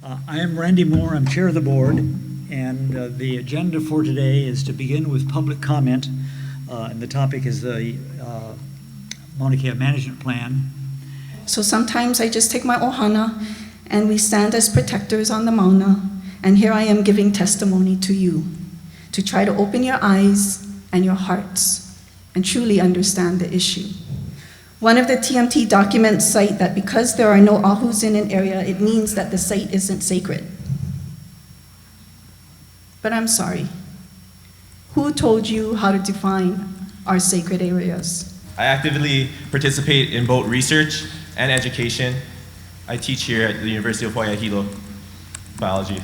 I am Randy Moore. I'm chair of the board, and the agenda for today is to begin with public comment, and the topic is the Mauna Kea Management Plan. So sometimes I just take my ohana and we stand as protectors on the Mauna, and here I am giving testimony to you to try to open your eyes and your hearts and truly understand the issue. One of the TMT documents cite that because there are no ahus in an area, it means that the site isn't sacred. But I'm sorry. Who told you how to define our sacred areas? I actively participate in both research and education. I teach here at the University of Hawaii Hilo biology.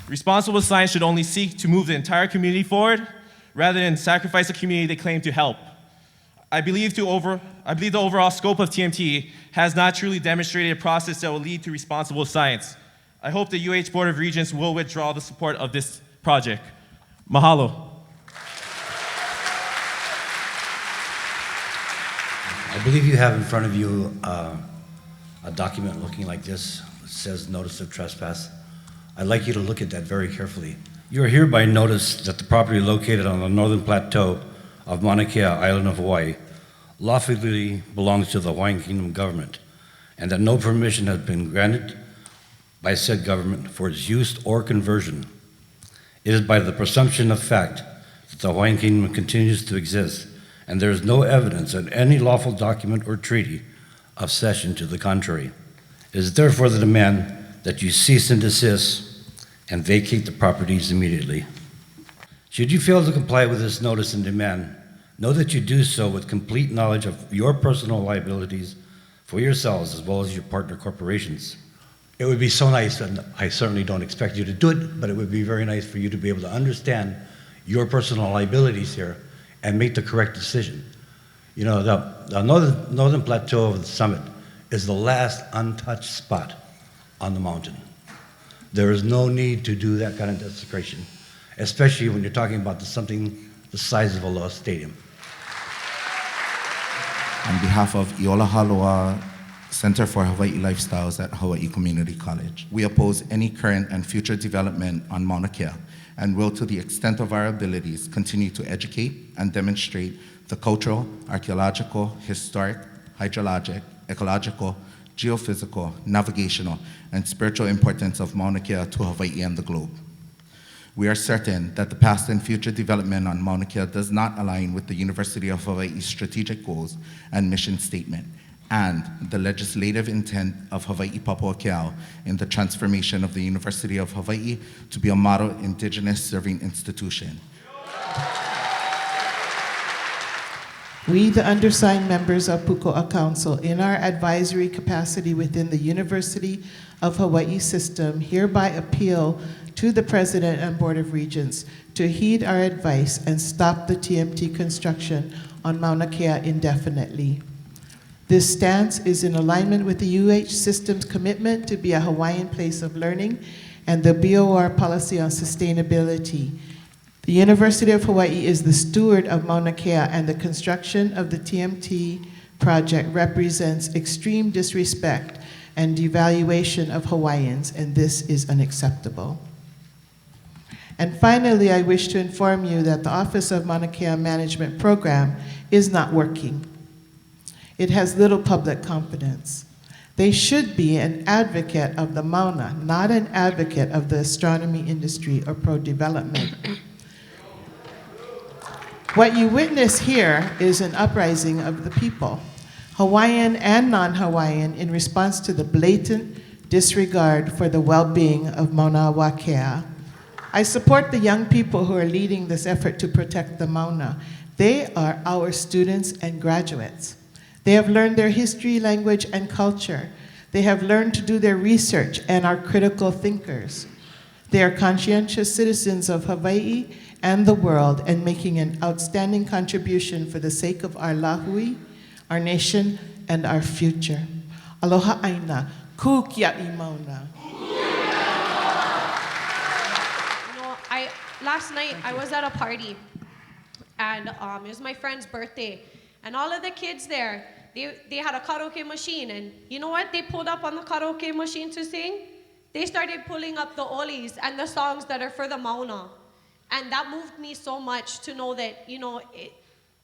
Responsible science should only seek to move the entire community forward rather than sacrifice a community they claim to help. I believe the overall scope of TMT has not truly demonstrated a process that will lead to responsible science. I hope the UH Board of Regents will withdraw the support of this project. Mahalo. I believe you have in front of you a document looking like this. It says Notice of Trespass. I'd like you to look at that very carefully. You are hereby noticed that the property located on the northern plateau of Mauna Kea, island of Hawaii, lawfully belongs to the Hawaiian Kingdom government, and that no permission has been granted by said government for its use or conversion. It is by the presumption of fact that the Hawaiian Kingdom continues to exist, and there is no evidence in any lawful document or treaty of cession to the contrary. It is therefore the demand that you cease and desist and vacate the properties immediately. Should you fail to comply with this notice and demand, know that you do so with complete knowledge of your personal liabilities for yourselves as well as your partner corporations. It would be so nice, and I certainly don't expect you to do it, but it would be very nice for you to be able to understand your personal liabilities here and make the correct decision. You know, the northern plateau of the summit is the last untouched spot on the mountain. There is no need to do that kind of desecration, especially when you're talking about something the size of a Aloha Stadium. On behalf of Iola Haloa Center for Hawaii Lifestyles at Hawaii Community College, we oppose any current and future development on Mauna Kea and will, to the extent of our abilities, continue to educate and demonstrate the cultural, archaeological, historic, hydrologic, ecological, geophysical, navigational, and spiritual importance of Mauna Kea to Hawaii and the globe. We are certain that the past and future development on Mauna Kea does not align with the University of Hawaii's strategic goals and mission statement, and the legislative intent of Hawaii Papua Kea in the transformation of the University of Hawaii to be a model indigenous serving institution. We, the undersigned members of Puko'a Council, in our advisory capacity within the University of Hawaii system, hereby appeal to the President and Board of Regents to heed our advice and stop the TMT construction on Mauna Kea indefinitely. This stance is in alignment with the UH system's commitment to be a Hawaiian place of learning and the BOR policy on sustainability. The University of Hawaii is the steward of Mauna Kea, and the construction of the TMT project represents extreme disrespect and devaluation of Hawaiians, and this is unacceptable. And finally, I wish to inform you that the Office of Mauna Kea Management Program is not working. It has little public confidence. They should be an advocate of the Mauna, not an advocate of the astronomy industry or pro-development. What you witness here is an uprising of the people, Hawaiian and non-Hawaiian, in response to the blatant disregard for the well-being of Mauna Kea. I support the young people who are leading this effort to protect the Mauna. They are our students and graduates. They have learned their history, language, and culture. They have learned to do their research and are critical thinkers. They are conscientious citizens of Hawaii and the world, and making an outstanding contribution for the sake of our lahui, our nation, and our future. Aloha aina, ku kia'i mauna. Last night I was at a party, and it was my friend's birthday, and all of the kids there, they had a karaoke machine, and you know what they pulled up on the karaoke machine to sing? they started pulling up the olis and the songs that are for the Mauna. And that moved me so much to know that,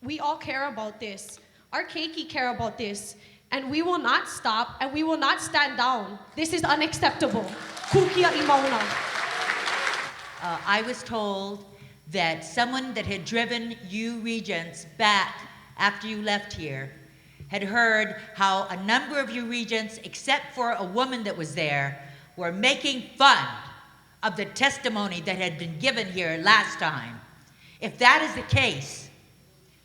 we all care about this. Our keiki care about this. And we will not stop and we will not stand down. This is unacceptable. Kukia I Mauna. I was told that someone that had driven you Regents back after you left here had heard how a number of you Regents, except for a woman that was there, were making fun of the testimony that had been given here last time. If that is the case,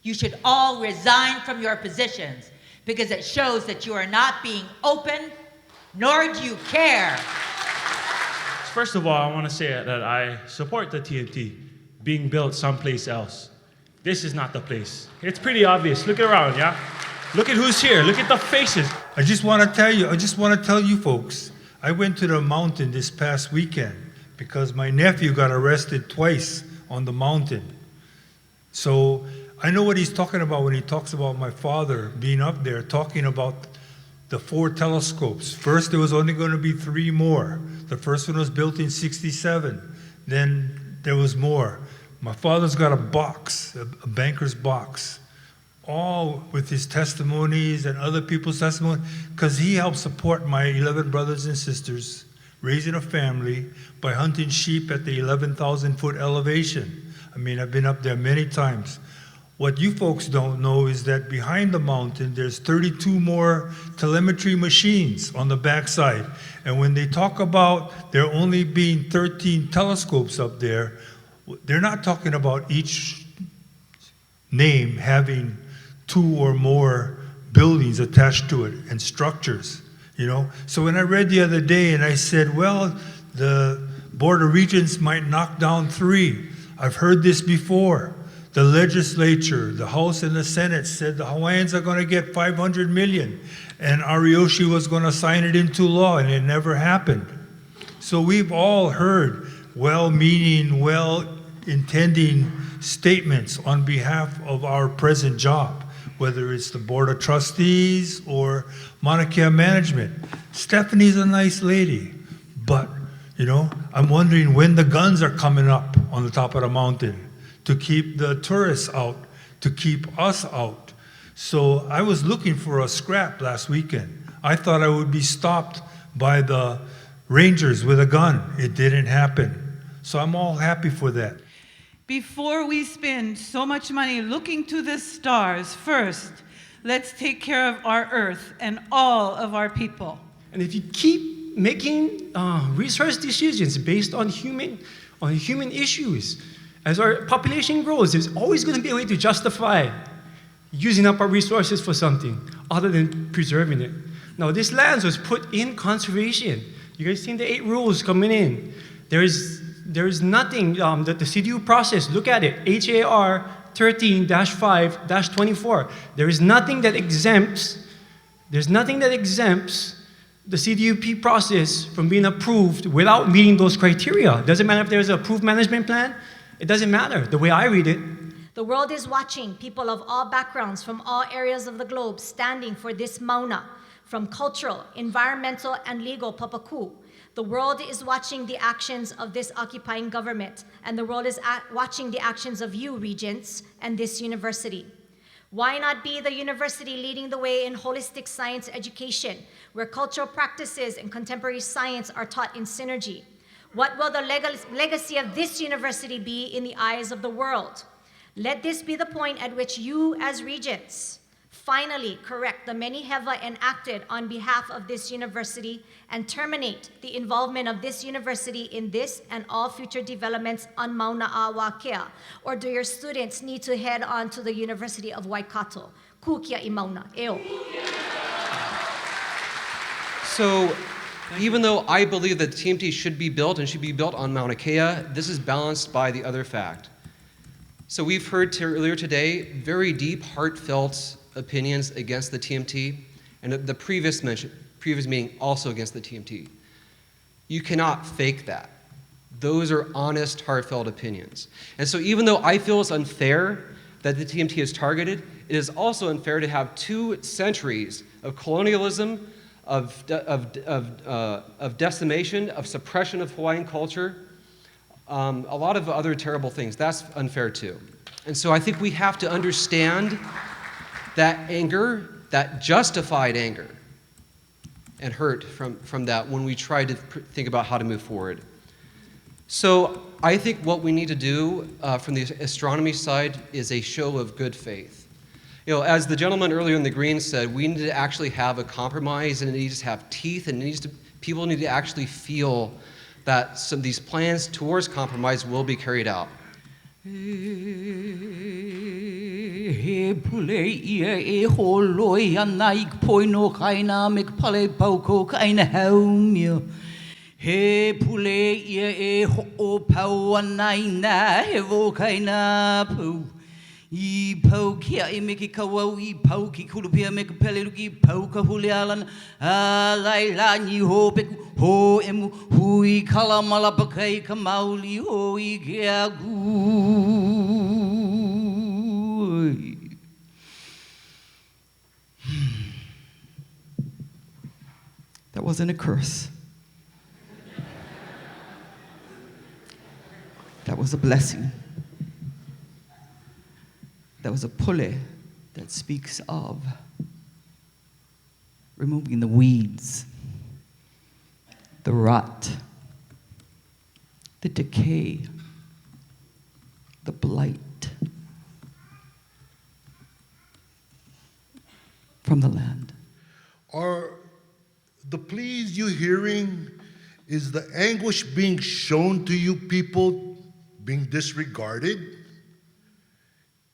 you should all resign from your positions because it shows that you are not being open, nor do you care. First of all, I want to say that I support the TMT being built someplace else. This is not the place. It's pretty obvious. Look around, yeah? Look at who's here. Look at the faces. I just want to tell you folks, I went to the mountain this past weekend because my nephew got arrested twice on the mountain. So I know what he's talking about when he talks about my father being up there talking about the 4 telescopes. First, there was only going to be 3 more. The first one was built in '67. Then there was more. My father's got a box, a banker's box, all with his testimonies and other people's testimony, because he helped support my 11 brothers and sisters, raising a family by hunting sheep at the 11,000-foot elevation. I mean, I've been up there many times. What you folks don't know is that behind the mountain, there's 32 more telemetry machines on the backside. And when they talk about there only being 13 telescopes up there, they're not talking about each name having 2 or more buildings attached to it and structures, So when I read the other day and I said, well, the Board of Regents might knock down 3. I've heard this before. The legislature, the House and the Senate said the Hawaiians are going to get $500 million, and Ariyoshi was going to sign it into law, and it never happened. So we've all heard well-meaning, well-intending statements on behalf of our present job, whether it's the Board of Trustees or Mauna Kea Management. Stephanie's a nice lady, but, I'm wondering when the guns are coming up on the top of the mountain to keep the tourists out, to keep us out. So I was looking for a scrap last weekend. I thought I would be stopped by the Rangers with a gun. It didn't happen. So I'm all happy for that. Before we spend so much money looking to the stars, first, let's take care of our earth and all of our people. And if you keep making resource decisions based on human issues, as our population grows, there's always going to be a way to justify using up our resources for something other than preserving it. Now, this land was put in conservation. You guys seen the 8 rules coming in. There is nothing, the CDU process, look at it, HAR 13-5-24. There is nothing that exempts the CDUP process from being approved without meeting those criteria. Doesn't matter if there's an approved management plan. It doesn't matter, the way I read it. The world is watching people of all backgrounds from all areas of the globe standing for this Mauna, from cultural, environmental, and legal papaku. The world is watching the actions of this occupying government, and the world is watching the actions of you, Regents, and this university. Why not be the university leading the way in holistic science education, where cultural practices and contemporary science are taught in synergy? What will the legacy of this university be in the eyes of the world? Let this be the point at which you, as Regents, finally correct the many heva enacted on behalf of this university and terminate the involvement of this university in this and all future developments on Mauna a Kea? Or do your students need to head on to the University of Waikato? Kukia I Mauna. Eo. So, even though I believe that TMT should be built and should be built on Mauna Kea, this is balanced by the other fact. So we've heard earlier today very deep, heartfelt opinions against the TMT, and the previous meeting also against the TMT. You cannot fake that. Those are honest, heartfelt opinions. And so even though I feel it's unfair that the TMT is targeted, it is also unfair to have 2 centuries of colonialism, of decimation, of suppression of Hawaiian culture, a lot of other terrible things. That's unfair too. And so I think we have to understand that anger, that justified anger and hurt from that when we try to think about how to move forward. So I think what we need to do from the astronomy side is a show of good faith. You know, as the gentleman earlier in the green said, we need to actually have a compromise, and it needs to have teeth, and people need to actually feel that some of these plans towards compromise will be carried out. He pule ia e holoi ana I poino kaina me pale pauko kaina haumio. He pule ia e ho pau ana ina he vo kaina pu. I pau kia e me ki kawau I pau ki kulupia me ka pele luki pau ka hule alan a lai lani ho peku ho emu hui kala malapakai ka mauli ho I kia gu. That wasn't a curse. That was a blessing. That was a pule that speaks of removing the weeds, the rot, the decay, the blight from the land. Are the pleas you're hearing, is the anguish being shown to you people being disregarded?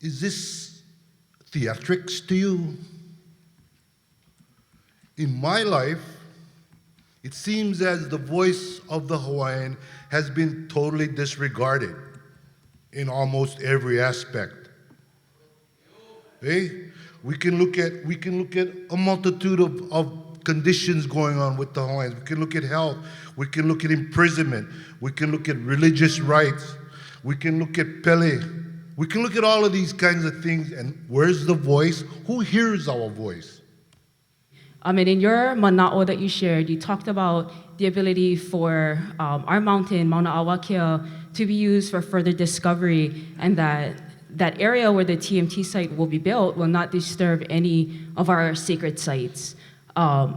Is this theatrics to you? In my life, it seems as the voice of the Hawaiian has been totally disregarded in almost every aspect. Hey? We can look at a multitude of conditions going on with the Hawaiians. We can look at health. We can look at imprisonment. We can look at religious rights. We can look at pele. We can look at all of these kinds of things, and where's the voice? Who hears our voice? And in your mana'o that you shared, you talked about the ability for our mountain, Mauna Awakea, to be used for further discovery, and that area where the TMT site will be built will not disturb any of our sacred sites.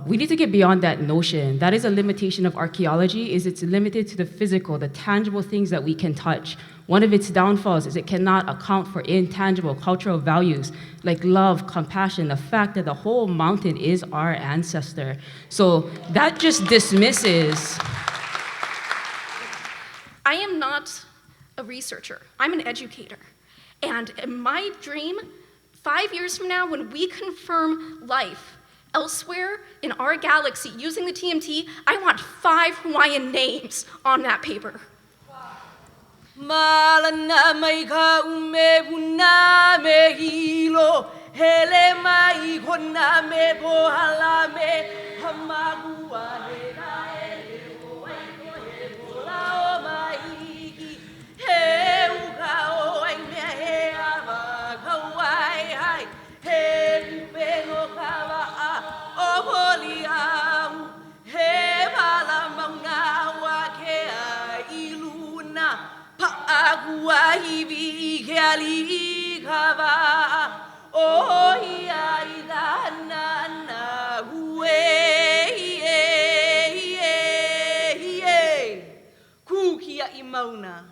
We need to get beyond that notion. That is a limitation of archaeology, is it's limited to the physical, the tangible things that we can touch. One of its downfalls is it cannot account for intangible cultural values like love, compassion, the fact that the whole mountain is our ancestor. So that just dismisses. I am not a researcher, I'm an educator. And in my dream, 5 years from now, when we confirm life elsewhere in our galaxy using the TMT, I want 5 Hawaiian names on that paper. Malana mai ka ume puna me hilo hele mai kona me pohala me hamagua he na ele o ai ko he pola o mai ki he uka o ai me he ava kawai hai he upe no kawa o holi au he pala mauna wa ke ai iluna Pa'agua hivi keali kava oh ia idana na hue kukia I Mauna.